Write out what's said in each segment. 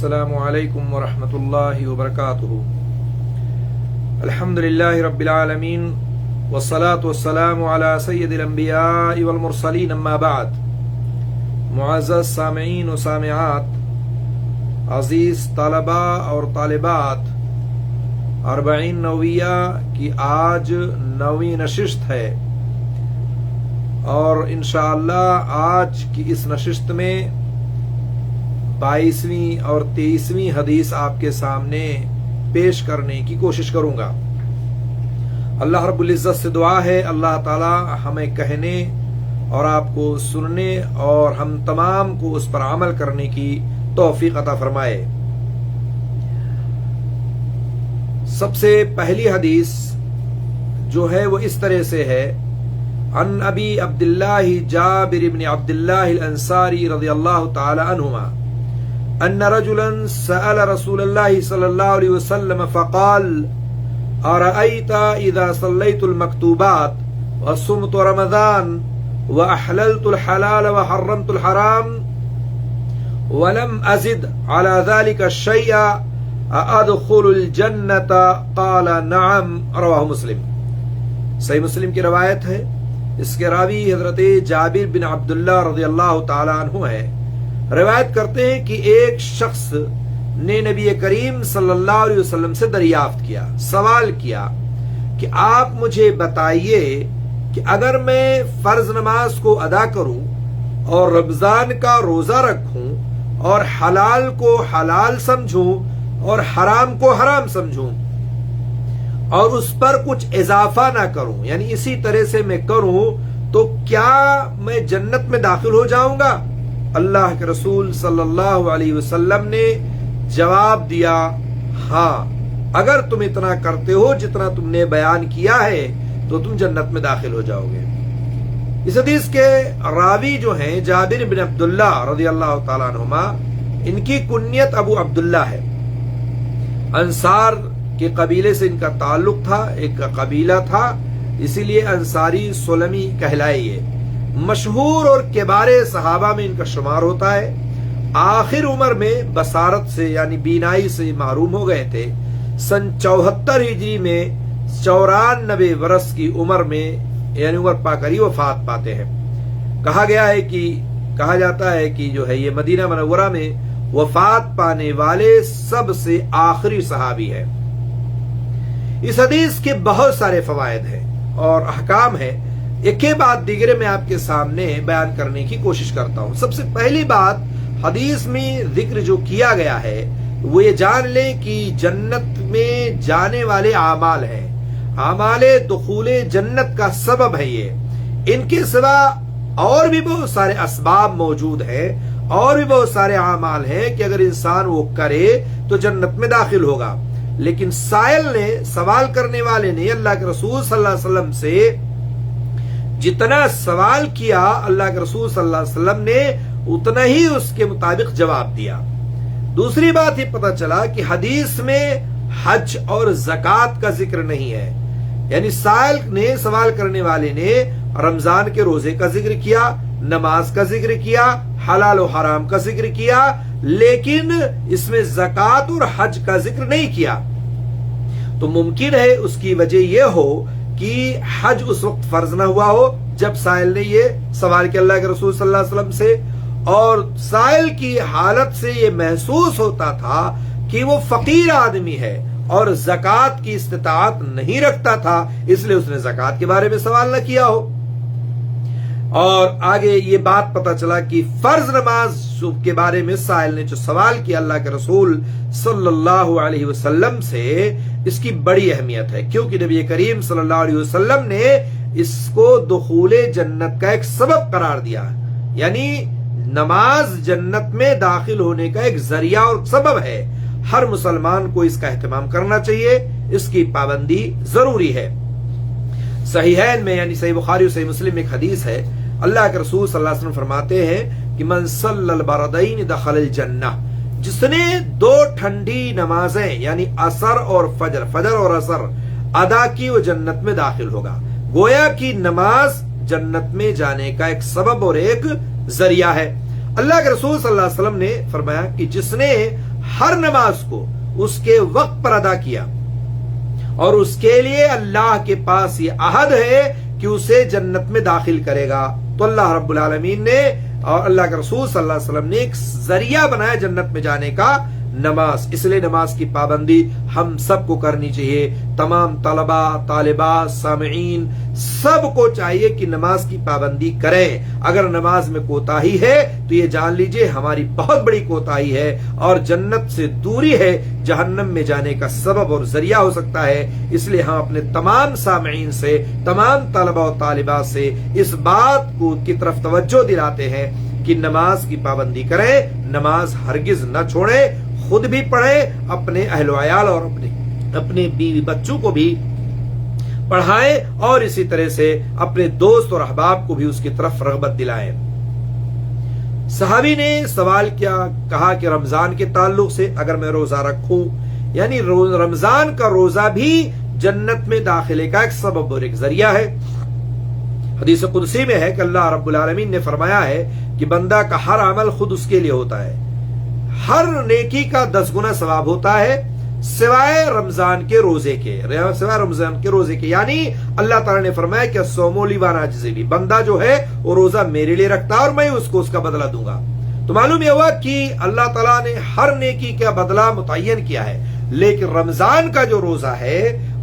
السلام علیکم ورحمۃ اللہ وبرکاتہ۔ الحمدللہ رب العالمین والصلاة والسلام علی سید الانبیاء والمرسلین، اما بعد۔ معزز سامعین و سامعات، عزیز طلبہ اور طالبات، 40 نویہ کی آج 9ویں نشست ہے، اور انشاءاللہ آج کی اس نشست میں 22ویں اور 23ویں حدیث آپ کے سامنے پیش کرنے کی کوشش کروں گا۔ اللہ رب العزت سے دعا ہے اللہ تعالی ہمیں کہنے اور آپ کو سننے اور ہم تمام کو اس پر عمل کرنے کی توفیق عطا فرمائے۔ سب سے پہلی حدیث جو ہے وہ اس طرح سے ہے، عن ابی عبداللہ جابر بن عبداللہ الانصاری رضی اللہ تعالی عنہما ان رجلا سأل رسول الله صلى الله عليه وسلم فقال أرأيت إذا صليت المكتوبات وصمت رمضان وأحللت الحلال وحرمت الحرام ولم أزد على ذلك الشيء أدخل الجنة؟ قال نعم، رواه مسلم۔ صحیح مسلم کی روایت ہے، اس کے راوی حضرت جابر بن عبداللہ رضی اللہ تعالی عنہ ہے۔ روایت کرتے ہیں کہ ایک شخص نے نبی کریم صلی اللہ علیہ وسلم سے دریافت کیا، سوال کیا کہ آپ مجھے بتائیے کہ اگر میں فرض نماز کو ادا کروں اور رمضان کا روزہ رکھوں اور حلال کو حلال سمجھوں اور حرام کو حرام سمجھوں اور اس پر کچھ اضافہ نہ کروں، یعنی اسی طرح سے میں کروں، تو کیا میں جنت میں داخل ہو جاؤں گا؟ اللہ کے رسول صلی اللہ علیہ وسلم نے جواب دیا، ہاں، اگر تم اتنا کرتے ہو جتنا تم نے بیان کیا ہے تو تم جنت میں داخل ہو جاؤ گے۔ اس حدیث کے راوی جو ہیں جابر بن عبداللہ رضی اللہ تعالیٰ عنہما، ان کی کنیت ابو عبداللہ ہے۔ انصار کے قبیلے سے ان کا تعلق تھا، ایک قبیلہ تھا، اسی لیے انصاری سلمی کہلائے۔ یہ مشہور اور کبار صحابہ میں ان کا شمار ہوتا ہے۔ آخر عمر میں بصارت سے یعنی بینائی سے محروم ہو گئے تھے۔ سن 74 ہجری میں 94 برس کی عمر میں یعنی عمر پا کر ہی وفات پاتے ہیں۔ کہا جاتا ہے کہ جو ہے یہ مدینہ منورہ میں وفات پانے والے سب سے آخری صحابی ہے۔ اس حدیث کے بہت سارے فوائد ہیں اور احکام ہیں، ایک کے بعد دیگرے میں آپ کے سامنے بیان کرنے کی کوشش کرتا ہوں۔ سب سے پہلی بات، حدیث میں ذکر جو کیا گیا ہے وہ یہ جان لیں کہ جنت میں جانے والے اعمال ہیں، اعمال دخول جنت کا سبب ہے یہ۔ ان کے سوا اور بھی بہت سارے اسباب موجود ہیں، اور بھی بہت سارے اعمال ہیں کہ اگر انسان وہ کرے تو جنت میں داخل ہوگا، لیکن سائل نے، سوال کرنے والے نے اللہ کے رسول صلی اللہ علیہ وسلم سے جتنا سوال کیا، اللہ کے رسول صلی اللہ علیہ وسلم نے اتنا ہی اس کے مطابق جواب دیا۔ دوسری بات یہ پتہ چلا کہ حدیث میں حج اور زکوٰۃ کا ذکر نہیں ہے، یعنی سائل نے، سوال کرنے والے نے رمضان کے روزے کا ذکر کیا، نماز کا ذکر کیا، حلال و حرام کا ذکر کیا، لیکن اس میں زکوٰۃ اور حج کا ذکر نہیں کیا۔ تو ممکن ہے اس کی وجہ یہ ہو کہ حج اس وقت فرض نہ ہوا ہو جب سائل نے یہ سوال کیا اللہ کے رسول صلی اللہ علیہ وسلم سے، اور سائل کی حالت سے یہ محسوس ہوتا تھا کہ وہ فقیر آدمی ہے اور زکوٰۃ کی استطاعت نہیں رکھتا تھا، اس لیے اس نے زکوٰۃ کے بارے میں سوال نہ کیا ہو۔ اور آگے یہ بات پتہ چلا کہ فرض نماز کے بارے میں سائل نے جو سوال کیا اللہ کے رسول صلی اللہ علیہ وسلم سے، اس کی بڑی اہمیت ہے، کیونکہ نبی کریم صلی اللہ علیہ وسلم نے اس کو دخول جنت کا ایک سبب قرار دیا، یعنی نماز جنت میں داخل ہونے کا ایک ذریعہ اور سبب ہے۔ ہر مسلمان کو اس کا اہتمام کرنا چاہیے، اس کی پابندی ضروری ہے۔ صحیحین میں یعنی صحیح بخاری اور صحیح مسلم میں ایک حدیث ہے، اللہ کے رسول صلی اللہ علیہ وسلم فرماتے ہیں کہ من صلی البردین دخل الجنہ، جس نے 2 ٹھنڈی نمازیں یعنی عصر اور فجر اور عصر ادا کی، وہ جنت میں داخل ہوگا۔ گویا کی نماز جنت میں جانے کا ایک سبب اور ایک ذریعہ ہے۔ اللہ کے رسول صلی اللہ علیہ وسلم نے فرمایا کہ جس نے ہر نماز کو اس کے وقت پر ادا کیا اور اس کے لیے اللہ کے پاس یہ عہد ہے کہ اسے جنت میں داخل کرے گا، تو اللہ رب العالمین نے اور اللہ کے رسول صلی اللہ علیہ وسلم نے ایک ذریعہ بنایا جنت میں جانے کا، نماز۔ اس لیے نماز کی پابندی ہم سب کو کرنی چاہیے، تمام طلبہ، طالبات، سامعین سب کو چاہیے کہ نماز کی پابندی کریں۔ اگر نماز میں کوتاہی ہے تو یہ جان لیجئے ہماری بہت بڑی کوتاہی ہے اور جنت سے دوری ہے، جہنم میں جانے کا سبب اور ذریعہ ہو سکتا ہے۔ اس لیے ہم اپنے تمام سامعین سے، تمام طلبہ و طالبات سے اس بات کی طرف توجہ دلاتے ہیں کہ نماز کی پابندی کریں، نماز ہرگز نہ چھوڑیں، خود بھی پڑھیں، اپنے اہل و عیال اور اپنے بیوی بچوں کو بھی پڑھائیں، اور اسی طرح سے اپنے دوست اور احباب کو بھی اس کی طرف رغبت دلائیں۔ صحابی نے سوال کیا، کہا کہ رمضان کے تعلق سے اگر میں روزہ رکھوں، یعنی رمضان کا روزہ بھی جنت میں داخلے کا ایک سبب اور ایک ذریعہ ہے۔ حدیث قدسی میں ہے کہ اللہ رب العالمین نے فرمایا ہے کہ بندہ کا ہر عمل خود اس کے لیے ہوتا ہے، ہر نیکی کا 10 گنا ثواب ہوتا ہے سوائے رمضان کے روزے کے، یعنی اللہ تعالیٰ نے فرمایا کہ الصوم لی وانا اجزی بہ، بندہ جو ہے وہ روزہ میرے لیے رکھتا ہے اور میں اس کو اس کا بدلہ دوں گا۔ تو معلوم یہ ہوا کہ اللہ تعالیٰ نے ہر نیکی کا بدلہ متعین کیا ہے، لیکن رمضان کا جو روزہ ہے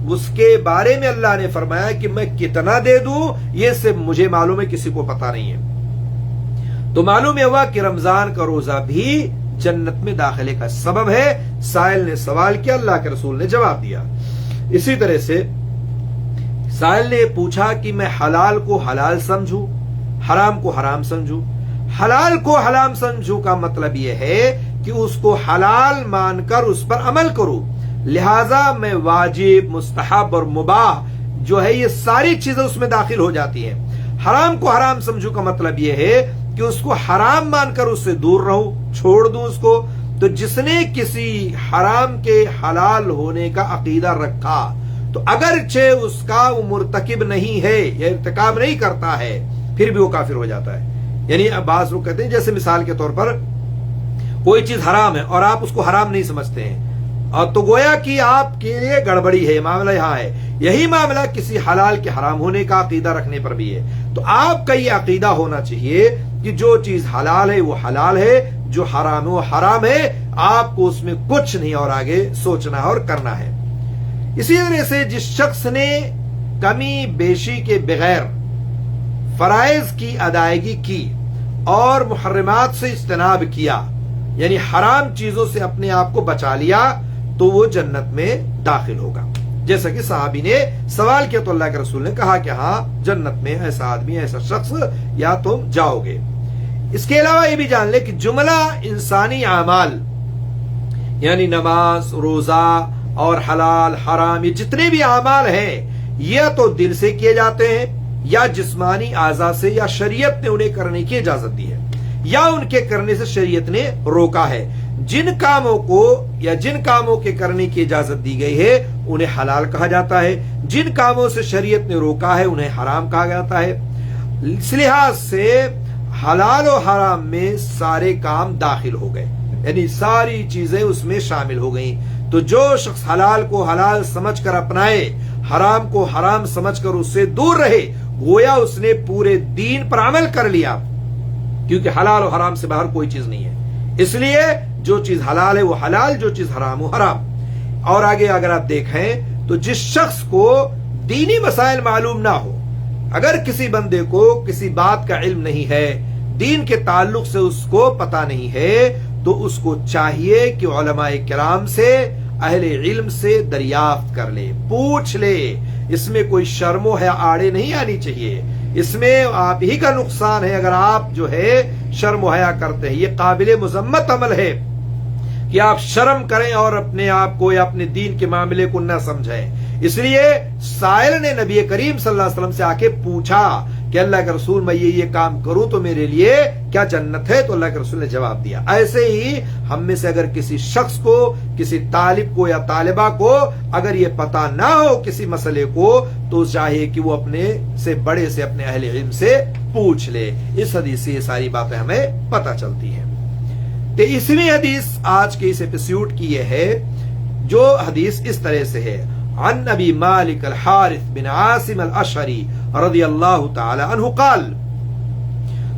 اس کے بارے میں اللہ نے فرمایا کہ میں کتنا دے دوں یہ صرف مجھے معلوم ہے، کسی کو پتا نہیں ہے۔ تو معلوم یہ ہوا کہ رمضان کا روزہ بھی جنت میں داخلے کا سبب ہے۔ سائل نے سوال کیا، اللہ کے رسول نے جواب دیا۔ اسی طرح سے سائل نے پوچھا کہ میں حلال کو حلال سمجھوں، حرام کو حرام سمجھوں۔ حلال کو حرام سمجھوں کا مطلب یہ ہے کہ اس کو حلال مان کر اس پر عمل کروں، لہذا میں واجب، مستحب اور مباح جو ہے یہ ساری چیزیں اس میں داخل ہو جاتی ہیں۔ حرام کو حرام سمجھوں کا مطلب یہ ہے کہ اس کو حرام مان کر اس سے دور رہوں، چھوڑ دوں اس کو۔ تو جس نے کسی حرام کے حلال ہونے کا عقیدہ رکھا تو اگرچہ اس کا وہ مرتکب نہیں ہے یا ارتکاب نہیں کرتا ہے پھر بھی وہ کافر ہو جاتا ہے۔ یعنی بعض لوگ کہتے ہیں جیسے مثال کے طور پر کوئی چیز حرام ہے اور آپ اس کو حرام نہیں سمجھتے ہیں، اور تو گویا کہ آپ کے لیے گڑبڑی ہے، معاملہ یہاں ہے۔ یہی معاملہ کسی حلال کے حرام ہونے کا عقیدہ رکھنے پر بھی ہے۔ تو آپ کا یہ عقیدہ ہونا چاہیے کہ جو چیز حلال ہے وہ حلال ہے، جو حرام ہے وہ حرام ہے، آپ کو اس میں کچھ نہیں اور آگے سوچنا ہے اور کرنا ہے۔ اسی طرح سے جس شخص نے کمی بیشی کے بغیر فرائض کی ادائیگی کی اور محرمات سے اجتناب کیا، یعنی حرام چیزوں سے اپنے آپ کو بچا لیا، تو وہ جنت میں داخل ہوگا۔ جیسا کہ صحابی نے سوال کیا تو اللہ کے رسول نے کہا کہ ہاں جنت میں ایسا آدمی، ایسا شخص یا تم جاؤ گے۔ اس کے علاوہ یہ بھی جان لے کہ جملہ انسانی اعمال یعنی نماز، روزہ اور حلال حرام، یہ جتنے بھی اعمال ہیں یہ تو دل سے کیے جاتے ہیں یا جسمانی اعضاء سے، یا شریعت نے انہیں کرنے کی اجازت دی ہے یا ان کے کرنے سے شریعت نے روکا ہے۔ جن کاموں کو یا جن کاموں کے کرنے کی اجازت دی گئی ہے انہیں حلال کہا جاتا ہے، جن کاموں سے شریعت نے روکا ہے انہیں حرام کہا جاتا ہے۔ اس لحاظ سے حلال و حرام میں سارے کام داخل ہو گئے، یعنی ساری چیزیں اس میں شامل ہو گئیں۔ تو جو شخص حلال کو حلال سمجھ کر اپنائے، حرام کو حرام سمجھ کر اس سے دور رہے، گویا اس نے پورے دین پر عمل کر لیا، کیونکہ حلال و حرام سے باہر کوئی چیز نہیں ہے۔ اس لیے جو چیز حلال ہے وہ حلال، جو چیز حرام وہ حرام۔ اور آگے اگر آپ دیکھیں تو جس شخص کو دینی مسائل معلوم نہ ہو، اگر کسی بندے کو کسی بات کا علم نہیں ہے، دین کے تعلق سے اس کو پتا نہیں ہے، تو اس کو چاہیے کہ علماء کرام سے، اہل علم سے دریافت کر لے، پوچھ لے۔ اس میں کوئی شرم و حیا آڑے نہیں آنی چاہیے، اس میں آپ ہی کا نقصان ہے اگر آپ جو ہے شرم و حیا کرتے ہیں۔ یہ قابل مذمت عمل ہے کہ آپ شرم کریں اور اپنے آپ کو یا اپنے دین کے معاملے کو نہ سمجھیں۔ اس لیے سائل نے نبی کریم صلی اللہ علیہ وسلم سے آ کے پوچھا کہ اللہ کے رسول میں یہ کام کروں تو میرے لیے کیا جنت ہے؟ تو اللہ کے رسول نے جواب دیا۔ ایسے ہی ہم میں سے اگر کسی شخص کو، کسی طالب کو یا طالبہ کو اگر یہ پتا نہ ہو کسی مسئلے کو، تو چاہیے کہ وہ اپنے سے بڑے سے، اپنے اہل علم سے پوچھ لے۔ اس حدیث سے یہ ساری باتیں ہمیں پتہ چلتی ہیں۔ 23ویں حدیث آج کے اس ایپیسوڈ کی یہ ہے، جو حدیث اس طرح سے ہے، عن ابی مالک الحارث بن عاصم الاشعری رضی اللہ تعالی عنہ قال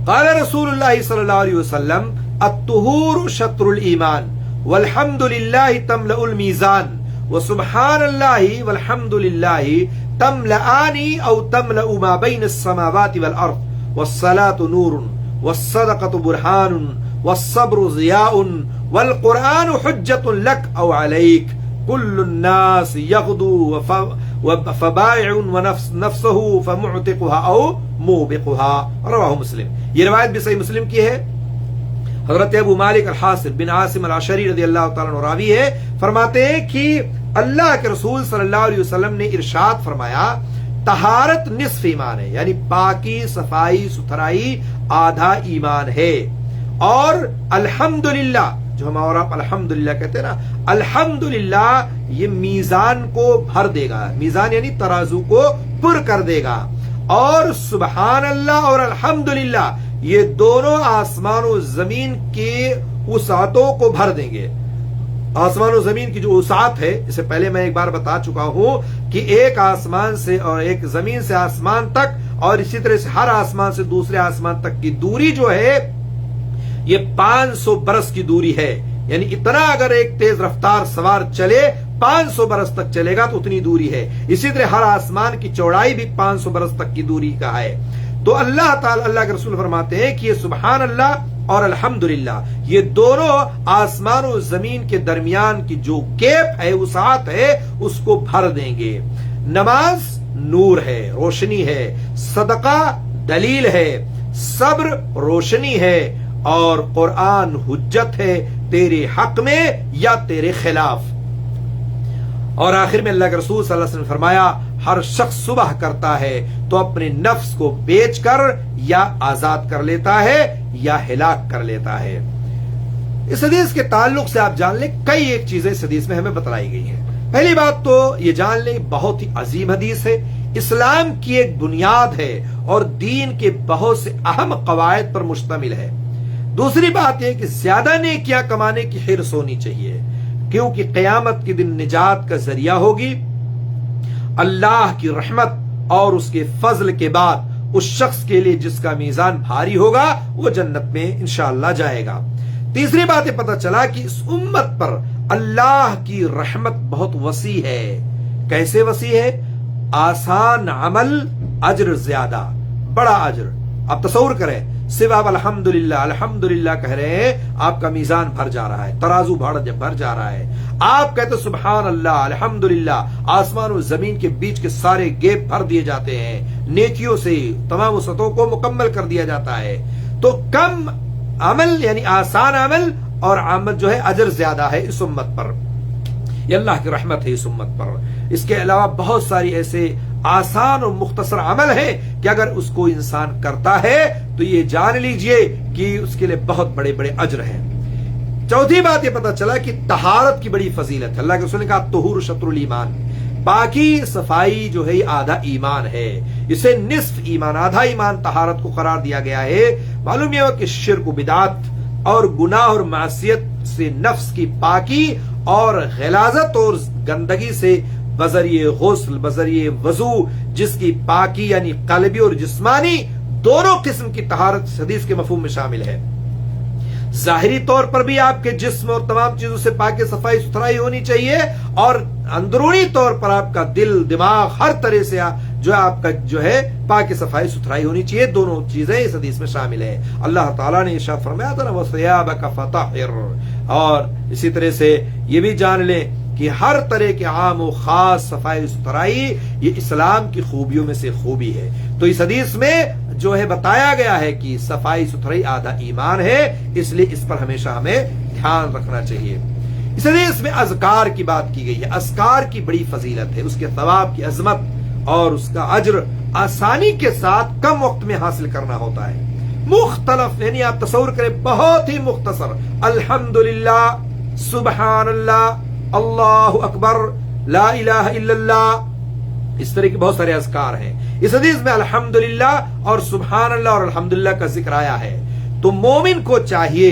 قال رسول اللہ صلی اللہ علیہ وسلم الطہور شطر الایمان والحمد للہ تملأ المیزان وسبحان اللہ والحمد للہ تملأان او تملأ ما بین السماوات والارض والصلاة نور والصدقة برهان والصبر ضیاء والقرآن حجت لک او علیک كل الناس يغدو فبائع نفسه فمعتقها او موبقها رواہ مسلم. یہ روایت بھی صحیح مسلم کی ہے. حضرت ابو مالک الحارث بن عاصم الاشعری رضی اللہ تعالیٰ عنہ راوی ہے، فرماتے ہیں کہ اللہ کے رسول صلی اللہ علیہ وسلم نے ارشاد فرمایا طہارت نصف ایمان ہے، یعنی پاکی صفائی ستھرائی آدھا ایمان ہے، اور الحمدللہ جو ہم اور آپ الحمدللہ کہتے ہیں نا، الحمدللہ یہ میزان کو بھر دے گا، میزان یعنی ترازو کو پر کر دے گا، اور سبحان اللہ اور الحمدللہ یہ دونوں آسمان و زمین کے وسعتوں کو بھر دیں گے. آسمان و زمین کی جو وسعت ہے، اسے پہلے میں ایک بار بتا چکا ہوں کہ ایک آسمان سے اور ایک زمین سے آسمان تک، اور اسی طرح سے ہر آسمان سے دوسرے آسمان تک کی دوری جو ہے یہ 500 برس کی دوری ہے. یعنی اتنا اگر ایک تیز رفتار سوار چلے 500 برس تک چلے گا تو اتنی دوری ہے. اسی طرح ہر آسمان کی چوڑائی بھی 500 برس تک کی دوری کا ہے. تو اللہ تعالی، اللہ کے رسول فرماتے ہیں کہ یہ سبحان اللہ اور الحمدللہ یہ دونوں آسمان و زمین کے درمیان کی جو گیپ ہے، وسعت ہے، اس کو بھر دیں گے. نماز نور ہے، روشنی ہے، صدقہ دلیل ہے، صبر روشنی ہے، اور قرآن حجت ہے تیرے حق میں یا تیرے خلاف. اور آخر میں اللہ کے رسول صلی اللہ علیہ وسلم نے فرمایا ہر شخص صبح کرتا ہے تو اپنے نفس کو بیچ کر یا آزاد کر لیتا ہے یا ہلاک کر لیتا ہے. اس حدیث کے تعلق سے آپ جان لیں کئی ایک چیزیں اس حدیث میں ہمیں بتلائی گئی ہیں. پہلی بات تو یہ جان لیں بہت ہی عظیم حدیث ہے، اسلام کی ایک بنیاد ہے اور دین کے بہت سے اہم قواعد پر مشتمل ہے. دوسری بات یہ کہ زیادہ نیکیاں کمانے کی حرص ہونی چاہیے، کیونکہ قیامت کے دن نجات کا ذریعہ ہوگی. اللہ کی رحمت اور اس کے فضل کے بعد اس شخص کے لیے جس کا میزان بھاری ہوگا وہ جنت میں انشاءاللہ جائے گا. تیسری بات یہ پتہ چلا کہ اس امت پر اللہ کی رحمت بہت وسیع ہے. کیسے وسیع ہے؟ آسان عمل اجر زیادہ، بڑا اجر. آپ تصور کریں، صرف آپ الحمدللہ الحمدللہ کہہ رہے ہیں، آپ کا میزان بھر جا رہا ہے، ترازو بھر جا رہا ہے. آپ کہتے سبحان اللہ الحمدللہ، آسمان و زمین کے بیچ کے سارے گیپ بھر دیے جاتے ہیں، نیکیوں سے تمام وسعتوں کو مکمل کر دیا جاتا ہے. تو کم عمل یعنی آسان عمل اور عمل جو ہے اجر زیادہ ہے اس امت پر. یہ اللہ کی رحمت ہے اس امت پر. اس کے علاوہ بہت ساری ایسے آسان اور مختصر عمل ہے کہ اگر اس کو انسان کرتا ہے تو یہ جان لیجئے کہ اس کے لیے بہت بڑے بڑے اجر ہیں. چوتھی بات یہ پتہ چلا کہ طہارت کی بڑی فضیلت ہے. اللہ کے رسول نے کہا طہور شطر الایمان، پاکی صفائی جو ہے آدھا ایمان ہے. اسے نصف ایمان، آدھا ایمان طہارت کو قرار دیا گیا ہے. معلوم یہ ہو کہ شرک و بدعت اور گناہ اور معصیت سے نفس کی پاکی اور غلاظت اور گندگی سے بذریعہ غسل، بذریعہ وضو، جس کی پاکی یعنی قلبی اور جسمانی دونوں قسم کی طہارت حدیث کے مفہوم میں شامل ہے. ظاہری طور پر بھی آپ کے جسم اور تمام چیزوں سے پاکی صفائی ستھرائی ہونی چاہیے، اور اندرونی طور پر آپ کا دل دماغ ہر طرح سے جو آپ کا جو ہے پاکی صفائی ستھرائی ہونی چاہیے. دونوں چیزیں اس حدیث میں شامل ہیں. اللہ تعالیٰ نے ارشاد فرمایا تھا نا وَثِيَابَكَ فَطَهِّرْ، اور اسی طرح سے یہ بھی جان لیں کہ ہر طرح کے عام و خاص صفائی ستھرائی یہ اسلام کی خوبیوں میں سے خوبی ہے. تو اس حدیث میں جو ہے بتایا گیا ہے کہ صفائی ستھرائی آدھا ایمان ہے، اس لیے اس پر ہمیشہ ہمیں دھیان رکھنا چاہیے. اس حدیث میں اذکار کی بات کی گئی ہے. اذکار کی بڑی فضیلت ہے، اس کے ثواب کی عظمت اور اس کا اجر آسانی کے ساتھ کم وقت میں حاصل کرنا ہوتا ہے. مختلف یعنی آپ تصور کریں بہت ہی مختصر الحمدللہ، سبحان اللہ، اللہ اکبر، لا الہ الا اللہ، اس طرح کے بہت سارے اذکار ہیں. اس حدیث میں الحمدللہ اور سبحان اللہ اور الحمدللہ کا ذکر آیا ہے. تو مومن کو چاہیے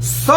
100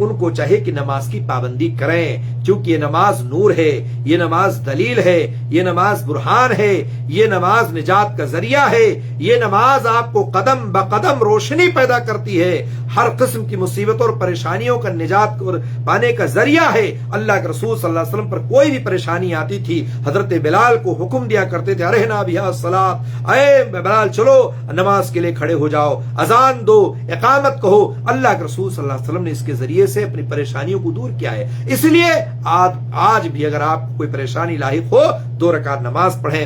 ان کو چاہیے کہ نماز کی پابندی کریں، کیونکہ یہ نماز نور ہے، یہ نماز دلیل ہے، یہ نماز برہان ہے، یہ نماز نجات کا ذریعہ ہے، یہ نماز آپ کو قدم بقدم روشنی پیدا کرتی ہے، ہر قسم کی مصیبتوں اور پریشانیوں کا نجات پانے کا ذریعہ ہے۔ اللہ کے رسول صلی اللہ علیہ وسلم پر کوئی بھی پریشانی آتی تھی، حضرت بلال کو حکم دیا کرتے تھے، ارہنا بہا الصلاۃ، اے بلال چلو نماز کے لیے کھڑے ہو جاؤ، اذان دو، اقامت کہو۔ اللہ کے رسول صلی اللہ علیہ وسلم نے اس کے ذریعے سے اپنی پریشانیوں کو دور کیا ہے۔ اس لیے آج بھی اگر آپ کو کوئی پریشانی لاحق ہو، 2 رکعت نماز پڑھیں،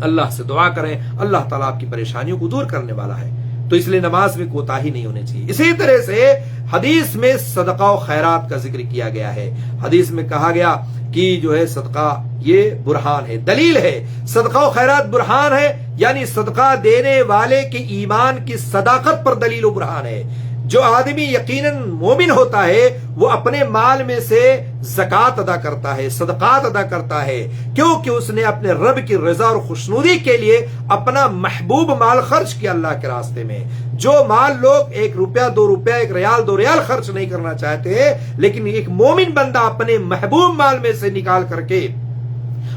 اللہ سے دعا کریں، اللہ تعالیٰ آپ کی پریشانیوں کو دور کرنے والا ہے۔ تو اس لیے نماز میں کوتاہی نہیں ہونی چاہیے۔ اسی طرح سے حدیث میں صدقہ و خیرات کا ذکر کیا گیا ہے۔ حدیث میں کہا گیا کہ جو ہے صدقہ یہ برہان ہے، دلیل ہے، صدقہ و خیرات برہان ہے، یعنی صدقہ دینے والے کے ایمان کی صداقت پر دلیل و برہان ہے۔ جو آدمی یقیناً مومن ہوتا ہے وہ اپنے مال میں سے زکوٰۃ ادا کرتا ہے، صدقات ادا کرتا ہے، کیونکہ اس نے اپنے رب کی رضا اور خوشنودی کے لیے اپنا محبوب مال خرچ کیا اللہ کے راستے میں۔ جو مال لوگ 1 روپیہ 2 روپیہ 1 ریال 2 ریال خرچ نہیں کرنا چاہتے، لیکن ایک مومن بندہ اپنے محبوب مال میں سے نکال کر کے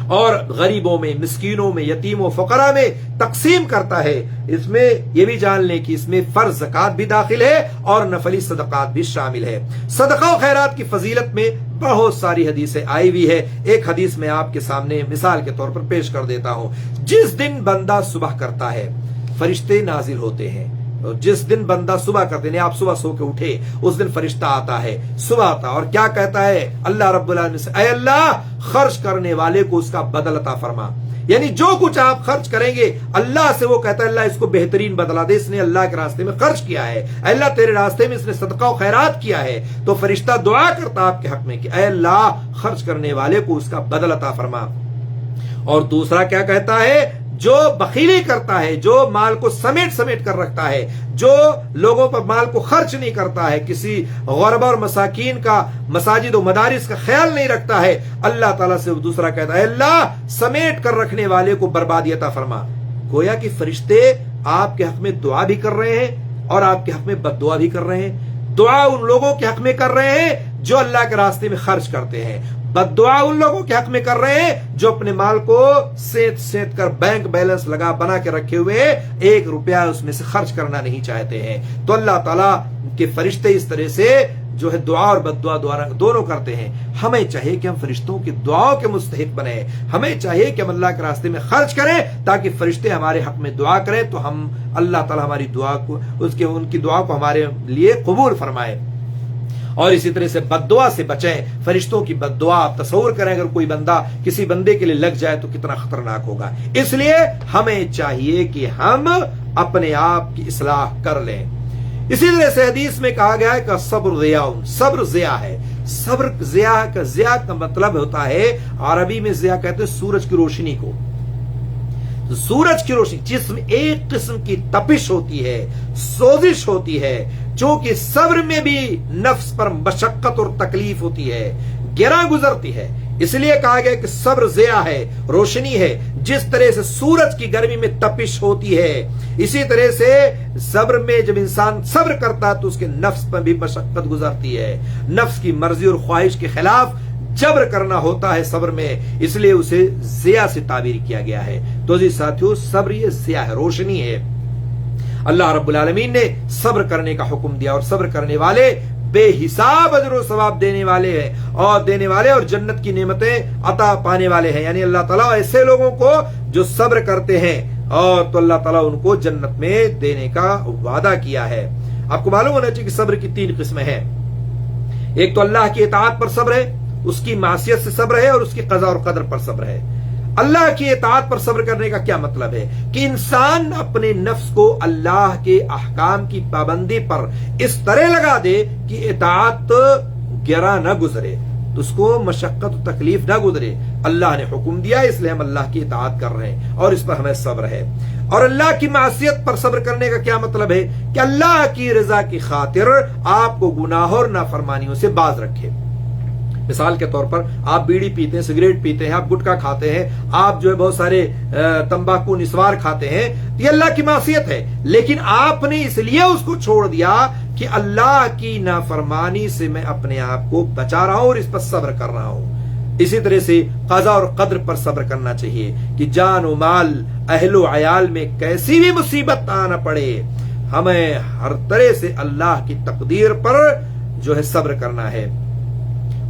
اور غریبوں میں، مسکینوں میں، یتیموں، فقراء میں تقسیم کرتا ہے، اس میں یہ بھی جان لیں کہ اس میں فرض زکوٰۃ بھی داخل ہے اور نفلی صدقات بھی شامل ہے۔ صدقہ و خیرات کی فضیلت میں بہت ساری حدیثیں آئی ہوئی ہے۔ ایک حدیث میں آپ کے سامنے مثال کے طور پر پیش کر دیتا ہوں۔ جس دن بندہ صبح کرتا ہے فرشتے نازل ہوتے ہیں، جس دن بندہ صبح کرتے ہیں، آپ صبح سو کے اٹھے، اس دن فرشتہ آتا ہے، صبح آتا اور کیا کہتا ہے اللہ رب العالمین سے، اے اللہ خرچ کرنے والے کو اس کا بدل عطا فرما، یعنی جو کچھ آپ خرچ کریں گے اللہ سے وہ کہتا ہے اللہ اس کو بہترین بدلہ دے، اس نے اللہ کے راستے میں خرچ کیا ہے، اے اللہ تیرے راستے میں اس نے صدقہ و خیرات کیا ہے۔ تو فرشتہ دعا کرتا آپ کے حق میں کہ اے اللہ خرچ کرنے والے کو اس کا بدل عطا فرما۔ اور دوسرا کیا کہتا ہے، جو بخیلی کرتا ہے، جو مال کو سمیٹ سمیٹ کر رکھتا ہے، جو لوگوں پر مال کو خرچ نہیں کرتا ہے، کسی غربا اور مساکین کا، مساجد و مدارس کا خیال نہیں رکھتا ہے، اللہ تعالیٰ سے دوسرا کہتا ہے اللہ سمیٹ کر رکھنے والے کو بربادی عطا فرما۔ گویا کہ فرشتے آپ کے حق میں دعا بھی کر رہے ہیں اور آپ کے حق میں بد دعا بھی کر رہے ہیں۔ دعا ان لوگوں کے حق میں کر رہے ہیں جو اللہ کے راستے میں خرچ کرتے ہیں، بد دعا ان لوگوں کے حق میں کر رہے ہیں جو اپنے مال کو سیت کر بینک بیلنس بنا کے رکھے ہوئے 1 روپیہ اس میں سے خرچ کرنا نہیں چاہتے ہیں۔ تو اللہ تعالیٰ کے فرشتے اس طرح سے جو ہے دعا اور بد دعا دونوں کرتے ہیں۔ ہمیں چاہیے کہ ہم فرشتوں کی دعاؤں کے مستحق بنیں، ہمیں چاہیے کہ ہم اللہ کے راستے میں خرچ کریں تاکہ فرشتے ہمارے حق میں دعا کریں، تو ہم اللہ تعالیٰ ہماری دعا کو ان کی دعا کو ہمارے لیے قبول فرمائے۔ اور اسی طرح سے بد دعا سے بچیں، فرشتوں کی بد دعا آپ تصور کریں اگر کوئی بندہ کسی بندے کے لیے لگ جائے تو کتنا خطرناک ہوگا۔ اس لیے ہمیں چاہیے کہ ہم اپنے آپ کی اصلاح کر لیں۔ اسی طرح سے حدیث میں کہا گیا ہے کہ صبر ضیاء، صبر ضیاء ہے۔ صبر ضیاء کا مطلب ہوتا ہے، عربی میں ضیاء کہتے ہیں سورج کی روشنی کو۔ سورج کی روشنی جس میں ایک قسم کی تپش ہوتی ہے، سوزش ہوتی ہے، چونکہ صبر میں بھی نفس پر مشقت اور تکلیف ہوتی ہے، گراں گزرتی ہے، اس لیے کہا گیا کہ صبر ضیاء ہے، روشنی ہے۔ جس طرح سے سورج کی گرمی میں تپش ہوتی ہے، اسی طرح سے صبر میں جب انسان صبر کرتا ہے تو اس کے نفس پر بھی مشقت گزرتی ہے، نفس کی مرضی اور خواہش کے خلاف جبر کرنا ہوتا ہے صبر میں، اس لیے اسے ضیاء سے تعبیر کیا گیا ہے۔ تو جی ساتھیو، صبر یہ ضیاء ہے، روشنی ہے۔ اللہ رب العالمین نے صبر کرنے کا حکم دیا اور صبر کرنے والے بے حساب اجر و ثواب دینے والے اور جنت کی نعمتیں عطا پانے والے ہیں، یعنی اللہ تعالیٰ ایسے لوگوں کو جو صبر کرتے ہیں اور تو اللہ تعالیٰ ان کو جنت میں دینے کا وعدہ کیا ہے۔ آپ کو معلوم ہونا چاہیے کہ صبر کی 3 قسمیں ہیں۔ ایک تو اللہ کی اطاعت پر صبر ہے، اس کی معصیت سے صبر ہے، اور اس کی قضاء اور قدر پر صبر ہے۔ اللہ کی اطاعت پر صبر کرنے کا کیا مطلب ہے کہ انسان اپنے نفس کو اللہ کے احکام کی پابندی پر اس طرح لگا دے کہ اطاعت گراں نہ گزرے، تو اس کو مشقت و تکلیف نہ گزرے۔ اللہ نے حکم دیا اس لیے ہم اللہ کی اطاعت کر رہے ہیں اور اس پر ہمیں صبر ہے۔ اور اللہ کی معصیت پر صبر کرنے کا کیا مطلب ہے کہ اللہ کی رضا کی خاطر آپ کو گناہوں اور نافرمانیوں سے باز رکھے۔ مثال کے طور پر آپ بیڑی پیتے ہیں، سگریٹ پیتے ہیں، آپ گٹکا کھاتے ہیں، آپ جو ہے بہت سارے تمباکو نسوار کھاتے ہیں، یہ اللہ کی معصیت ہے، لیکن آپ نے اس لیے اس کو چھوڑ دیا کہ اللہ کی نافرمانی سے میں اپنے آپ کو بچا رہا ہوں اور اس پر صبر کر رہا ہوں۔ اسی طرح سے قضا اور قدر پر صبر کرنا چاہیے کہ جان و مال، اہل و عیال میں کیسی بھی مصیبت آنا پڑے، ہمیں ہر طرح سے اللہ کی تقدیر پر جو ہے صبر کرنا ہے،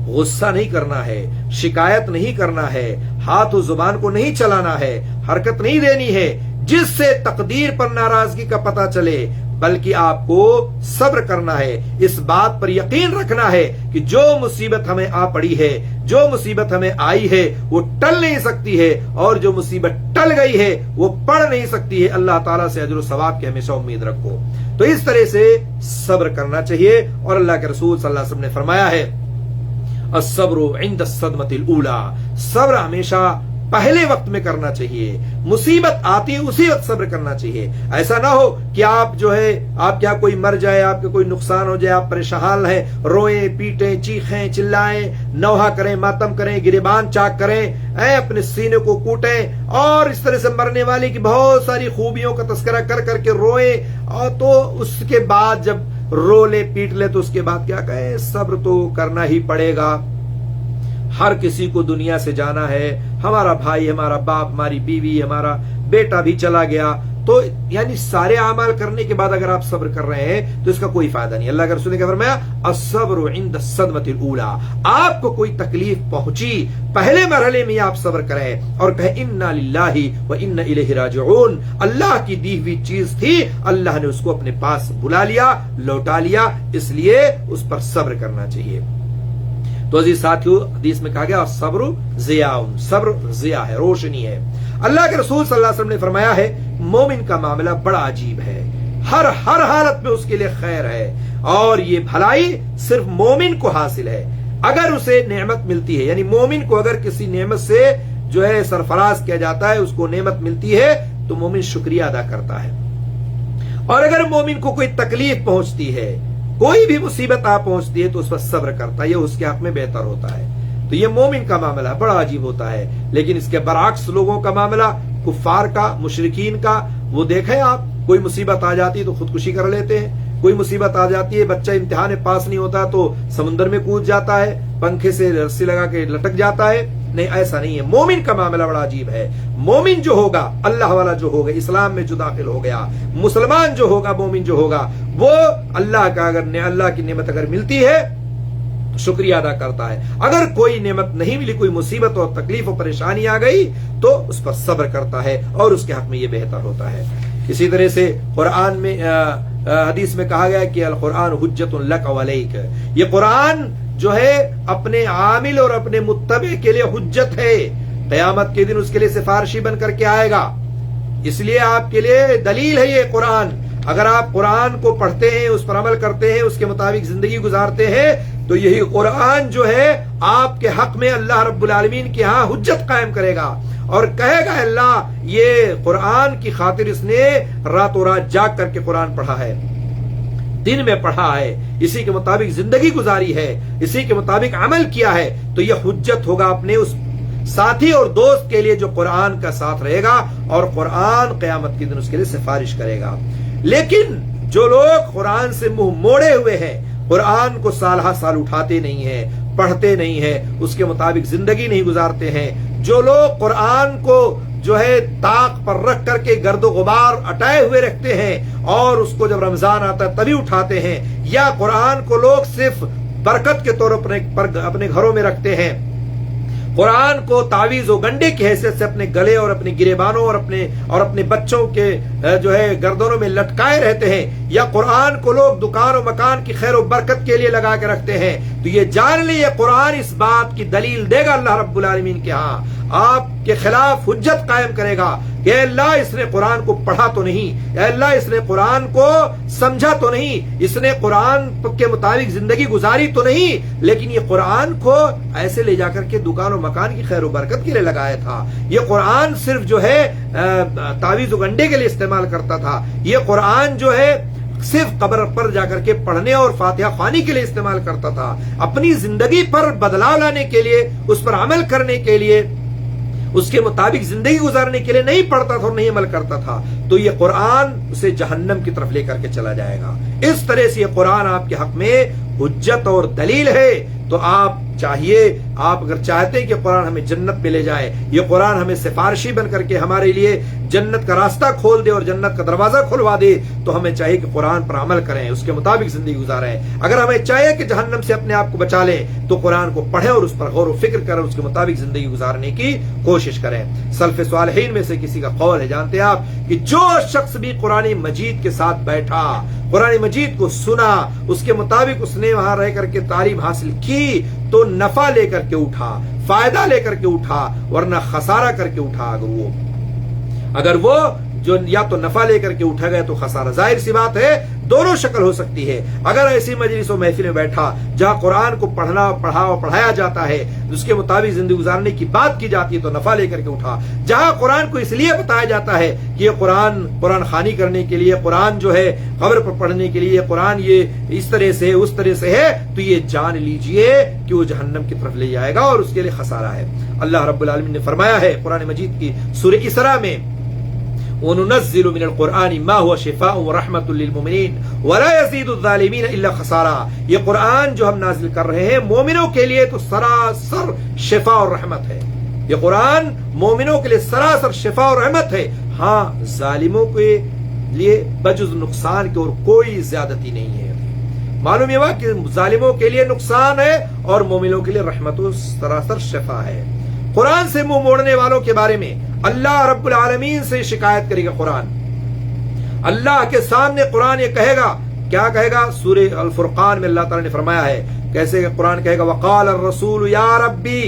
غصہ نہیں کرنا ہے، شکایت نہیں کرنا ہے، ہاتھ و زبان کو نہیں چلانا ہے، حرکت نہیں دینی ہے جس سے تقدیر پر ناراضگی کا پتہ چلے، بلکہ آپ کو صبر کرنا ہے، اس بات پر یقین رکھنا ہے کہ جو مصیبت ہمیں آ پڑی ہے، جو مصیبت ہمیں آئی ہے وہ ٹل نہیں سکتی ہے، اور جو مصیبت ٹل گئی ہے وہ پڑ نہیں سکتی ہے۔ اللہ تعالیٰ سے اجر و ثواب کی ہمیشہ امید رکھو۔ تو اس طرح سے صبر کرنا چاہیے، اور اللہ کے رسول صلی اللہ علیہ وسلم نے فرمایا ہے الصبر عند الصدمۃ الاولى، صبر ہمیشہ پہلے وقت میں کرنا چاہیے، مصیبت آتی ہے اسی وقت صبر کرنا چاہیے۔ ایسا نہ ہو کہ آپ جو ہے آپ کیا کوئی مر جائے، آپ کے کوئی نقصان ہو جائے، آپ پریشان ہیں، روئیں پیٹیں چیخیں چلائیں، نوحہ کریں، ماتم کریں، گریبان چاک کریں، اپنے سینے کو کوٹیں، اور اس طرح سے مرنے والے کی بہت ساری خوبیوں کا تذکرہ کر کر کے روئیں، اور تو اس کے بعد جب رو لے پیٹ لے تو اس کے بعد کیا کہیں؟ صبر تو کرنا ہی پڑے گا۔ ہر کسی کو دنیا سے جانا ہے، ہمارا بھائی، ہمارا باپ، ہماری بیوی، ہمارا بیٹا بھی چلا گیا، تو یعنی سارے اعمال کرنے کے بعد اگر آپ صبر کر رہے ہیں تو اس کا کوئی فائدہ نہیں۔ اللہ کے رسول نے کیا فرمایا؟ الصبر عند الصدمۃ الاولى، آپ کو کوئی تکلیف پہنچی پہلے مرحلے میں آپ صبر کریں اور کہیں انا للہ و انا الیہ راجعون، اللہ کی دی ہوئی چیز تھی، اللہ نے اس کو اپنے پاس بلا لیا، لوٹا لیا، اس لیے اس پر صبر کرنا چاہیے۔ تو عزیز ساتھیو، حدیث میں کہا گیا صبر ضیاء، صبر ضیاء ہے، روشنی ہے۔ اللہ کے رسول صلی اللہ علیہ وسلم نے فرمایا ہے مومن کا معاملہ بڑا عجیب ہے، ہر حالت میں اس کے لیے خیر ہے، اور یہ بھلائی صرف مومن کو حاصل ہے اگر اسے نعمت ملتی ہے، یعنی مومن کو اگر کسی نعمت سے جو ہے سرفراز کیا جاتا ہے، اس کو نعمت ملتی ہے تو مومن شکریہ ادا کرتا ہے، اور اگر مومن کو کوئی تکلیف پہنچتی ہے، کوئی بھی مصیبت آپ پہنچتی ہے تو اس پر صبر کرتا ہے، یہ اس کے حق میں بہتر ہوتا ہے۔ تو یہ مومن کا معاملہ بڑا عجیب ہوتا ہے، لیکن اس کے برعکس لوگوں کا معاملہ، کفار کا، مشرکین کا، وہ دیکھیں آپ، کوئی مصیبت آ جاتی ہے تو خودکشی کر لیتے ہیں، کوئی مصیبت آ جاتی ہے، بچہ امتحان پاس نہیں ہوتا تو سمندر میں کود جاتا ہے، پنکھے سے رسی لگا کے لٹک جاتا ہے۔ نہیں، ایسا نہیں ہے، مومن کا معاملہ بڑا عجیب ہے۔ مومن جو ہوگا، اللہ والا جو ہوگا، اسلام میں جو داخل ہو گیا، مسلمان جو ہوگا، مومن جو ہوگا، وہ اللہ کا اگر اللہ کی نعمت اگر ملتی ہے تو شکریہ ادا کرتا ہے، اگر کوئی نعمت نہیں ملی، کوئی مصیبت اور تکلیف اور پریشانی آ گئی تو اس پر صبر کرتا ہے، اور اس کے حق میں یہ بہتر ہوتا ہے۔ اسی طرح سے قرآن میں حدیث میں کہا گیا کہ القرآن حجت لک وعلیک، یہ قرآن جو ہے اپنے عامل اور اپنے متبع کے لیے حجت ہے، قیامت کے دن اس کے لیے سفارشی بن کر کے آئے گا، اس لیے آپ کے لیے دلیل ہے یہ قرآن۔ اگر آپ قرآن کو پڑھتے ہیں، اس پر عمل کرتے ہیں، اس کے مطابق زندگی گزارتے ہیں، تو یہی قرآن جو ہے آپ کے حق میں اللہ رب العالمین کے ہاں حجت قائم کرے گا، اور کہے گا اللہ یہ قرآن کی خاطر اس نے راتوں رات جاگ کر کے قرآن پڑھا ہے، دن میں پڑھا ہے، اسی کے مطابق زندگی گزاری ہے، اسی کے مطابق عمل کیا ہے، تو یہ حجت ہوگا اپنے اس ساتھی اور دوست کے لیے جو قرآن کا ساتھ رہے گا، اور قرآن قیامت کے دن اس کے لیے سفارش کرے گا۔ لیکن جو لوگ قرآن سے منہ موڑے ہوئے ہیں، قرآن کو سال ہر سال اٹھاتے نہیں ہیں، پڑھتے نہیں ہیں، اس کے مطابق زندگی نہیں گزارتے ہیں، جو لوگ قرآن کو جو ہے طاق پر رکھ کر کے گرد و غبار اٹائے ہوئے رکھتے ہیں، اور اس کو جب رمضان آتا ہے تبھی اٹھاتے ہیں، یا قرآن کو لوگ صرف برکت کے طور پر اپنے گھروں میں رکھتے ہیں، قرآن کو تعویذ و گنڈے کی حیثیت سے اپنے گلے اور اپنے گریبانوں اور اپنے بچوں کے جو ہے گردنوں میں لٹکائے رہتے ہیں، یا قرآن کو لوگ دکان و مکان کی خیر و برکت کے لیے لگا کے رکھتے ہیں، تو یہ جان لیے قرآن اس بات کی دلیل دے گا اللہ رب العالمین کے ہاں، آپ کے خلاف حجت قائم کرے گا کہ اے اللہ اس نے قرآن کو پڑھا تو نہیں، اے اللہ اس نے قرآن کو سمجھا تو نہیں، اس نے قرآن کے مطابق زندگی گزاری تو نہیں، لیکن یہ قرآن کو ایسے لے جا کر کے دکان و مکان کی خیر و برکت کے لیے لگایا تھا، یہ قرآن صرف جو ہے تعویذ و گنڈے کے لیے استعمال کرتا تھا، یہ قرآن جو ہے صرف قبر پر جا کر کے پڑھنے اور فاتحہ خوانی کے لیے استعمال کرتا تھا، اپنی زندگی پر بدلاؤ لانے کے لیے، اس پر عمل کرنے کے لیے، اس کے مطابق زندگی گزارنے کے لیے نہیں پڑھتا تھا اور نہیں عمل کرتا تھا، تو یہ قرآن اسے جہنم کی طرف لے کر کے چلا جائے گا۔ اس طرح سے یہ قرآن آپ کے حق میں حجت اور دلیل ہے. تو آپ اگر چاہتے ہیں کہ قرآن ہمیں جنت میں لے جائے، یہ قرآن ہمیں سفارشی بن کر کے ہمارے لیے جنت کا راستہ کھول دے اور جنت کا دروازہ کھلوا دے، تو ہمیں چاہیے کہ قرآن پر عمل کریں، اس کے مطابق زندگی گزاریں. اگر ہمیں چاہیے کہ جہنم سے اپنے آپ کو بچا لیں تو قرآن کو پڑھیں اور اس پر غور و فکر کریں، اس کے مطابق زندگی گزارنے کی کوشش کریں. سلف صالحین میں سے کسی کا قول ہے، جانتے ہیں آپ، کہ جو شخص بھی قرآن مجید کے ساتھ بیٹھا، قرآن مجید کو سنا، اس کے مطابق اس نے وہاں رہ کر کے تعلیم حاصل کی، تو نفع لے کر کے اٹھا، فائدہ لے کر کے اٹھا، ورنہ خسارہ کر کے اٹھا. اگر وہ جو یا تو نفع لے کر کے اٹھا گیا تو خسارہ. ظاہر سی بات ہے دونوں شکل ہو سکتی ہے. اگر ایسی مجلس و محفل میں بیٹھا جہاں قرآن کو پڑھایا جاتا ہے، اس کے مطابق زندگی گزارنے کی بات کی جاتی ہے، تو نفع لے کر کے اٹھا. جہاں قرآن کو اس لیے بتایا جاتا ہے کہ یہ قرآن خوانی کرنے کے لیے، قرآن جو ہے قبر پر پڑھنے کے لیے، قرآن یہ اس طرح سے اس طرح سے ہے، تو یہ جان لیجئے کہ وہ جہنم کی طرف لے جائے گا اور اس کے لیے خسارہ ہے. اللہ رب العالمین نے فرمایا ہے قرآن مجید کی سورہ اسراء میں، وَنُنَزِّلُ مِنَ الْقُرْآنِ مَا هُوَ شِفَاءٌ وَرَحْمَةٌ لِّلْمُؤْمِنِينَ وَلَا يَزِيدُ الظَّالِمِينَ إِلَّا خَسَارًا. یہ قرآن جو ہم نازل کر رہے ہیں مومنوں کے لیے تو سراسر شفا اور رحمت ہے. یہ قرآن مومنوں کے لیے سراسر شفا اور رحمت ہے. ہاں، ظالموں کے لیے بجز نقصان کے اور کوئی زیادتی نہیں ہے. معلوم یہ ہوا کہ ظالموں کے لیے نقصان ہے اور مومنوں کے لیے رحمت و سراسر شفا ہے. قرآن سے منہ موڑنے والوں کے بارے میں اللہ رب العالمین سے شکایت کرے گا. قرآن اللہ کے سامنے قرآن یہ کہے گا، کیا کہے گا؟ سورہ الفرقان میں اللہ تعالی نے فرمایا ہے کیسے قرآن کہے گا، وقال الرسول یا ربی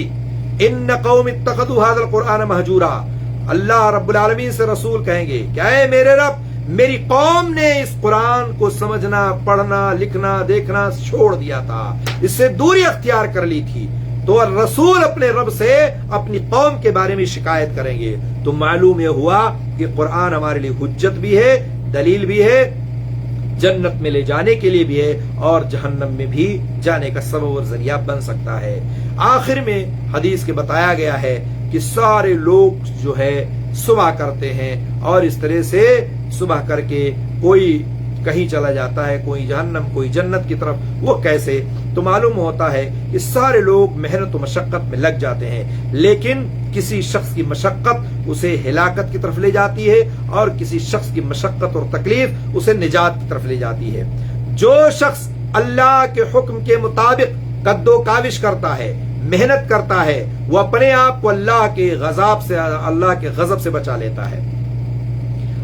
ان قوم اتخذوا هذا القرآن مہجورا. اللہ رب العالمین سے رسول کہیں گے، کیا ہے میرے رب، میری قوم نے اس قرآن کو سمجھنا، پڑھنا، لکھنا، دیکھنا چھوڑ دیا تھا، اس سے دوری اختیار کر لی تھی. تو رسول اپنے رب سے اپنی قوم کے بارے میں شکایت کریں گے. تو معلوم یہ ہوا کہ قرآن ہمارے لیے حجت بھی ہے، دلیل بھی ہے، جنت میں لے جانے کے لیے بھی ہے اور جہنم میں بھی جانے کا سبب اور ذریعہ بن سکتا ہے. آخر میں حدیث کے بتایا گیا ہے کہ سارے لوگ جو ہے صبح کرتے ہیں اور اس طرح سے صبح کر کے کوئی کہیں چلا جاتا ہے، کوئی جہنم کوئی جنت کی طرف. وہ کیسے؟ تو معلوم ہوتا ہے کہ سارے لوگ محنت و مشقت میں لگ جاتے ہیں، لیکن کسی شخص کی مشقت اسے ہلاکت کی طرف لے جاتی ہے اور کسی شخص کی مشقت اور تکلیف اسے نجات کی طرف لے جاتی ہے. جو شخص اللہ کے حکم کے مطابق قد و کاوش کرتا ہے، محنت کرتا ہے، وہ اپنے آپ کو اللہ کے غضب سے بچا لیتا ہے.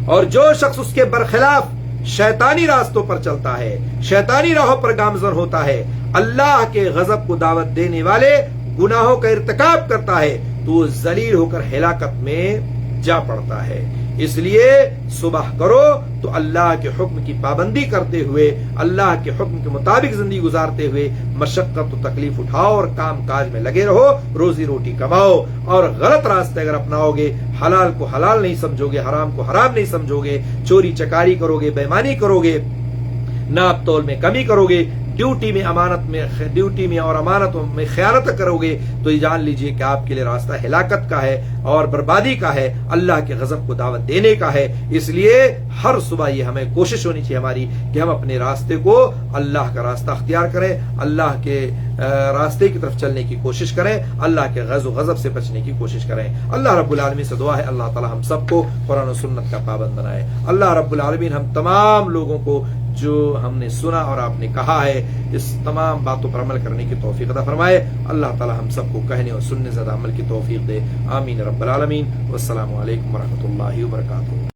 اور جو شخص اس کے برخلاف شیطانی راستوں پر چلتا ہے، شیطانی راہوں پر گامزن ہوتا ہے، اللہ کے غضب کو دعوت دینے والے گناہوں کا ارتکاب کرتا ہے، تو وہ ذلیل ہو کر ہلاکت میں جا پڑتا ہے. اس لیے صبح کرو تو اللہ کے حکم کی پابندی کرتے ہوئے، اللہ کے حکم کے مطابق زندگی گزارتے ہوئے مشقت و تکلیف اٹھاؤ اور کام کاج میں لگے رہو، روزی روٹی کماؤ. اور غلط راستے اگر اپناؤ گے، حلال کو حلال نہیں سمجھو گے، حرام کو حرام نہیں سمجھو گے، چوری چکاری کرو گے، بےمانی کرو گے، ناپ تول میں کمی کرو گے، ڈیوٹی میں اور امانتوں میں خیانت کرو گے، تو یہ جان لیجئے کہ آپ کے لیے راستہ ہلاکت کا ہے اور بربادی کا ہے، اللہ کے غضب کو دعوت دینے کا ہے. اس لیے ہر صبح یہ ہمیں کوشش ہونی چاہیے ہماری کہ ہم اپنے راستے کو اللہ کا راستہ اختیار کریں، اللہ کے راستے کی طرف چلنے کی کوشش کریں، اللہ کے غضب سے بچنے کی کوشش کریں. اللہ رب العالمین سے دعا ہے اللہ تعالی ہم سب کو قرآن و سنت کا پابند بنائے. اللہ رب العالمین ہم تمام لوگوں کو جو ہم نے سنا اور آپ نے کہا ہے اس تمام باتوں پر عمل کرنے کی توفیق عطا فرمائے. اللہ تعالی ہم سب کو کہنے اور سننے زیادہ عمل کی توفیق دے. آمین رب العالمین. والسلام علیکم ورحمۃ اللہ وبرکاتہ.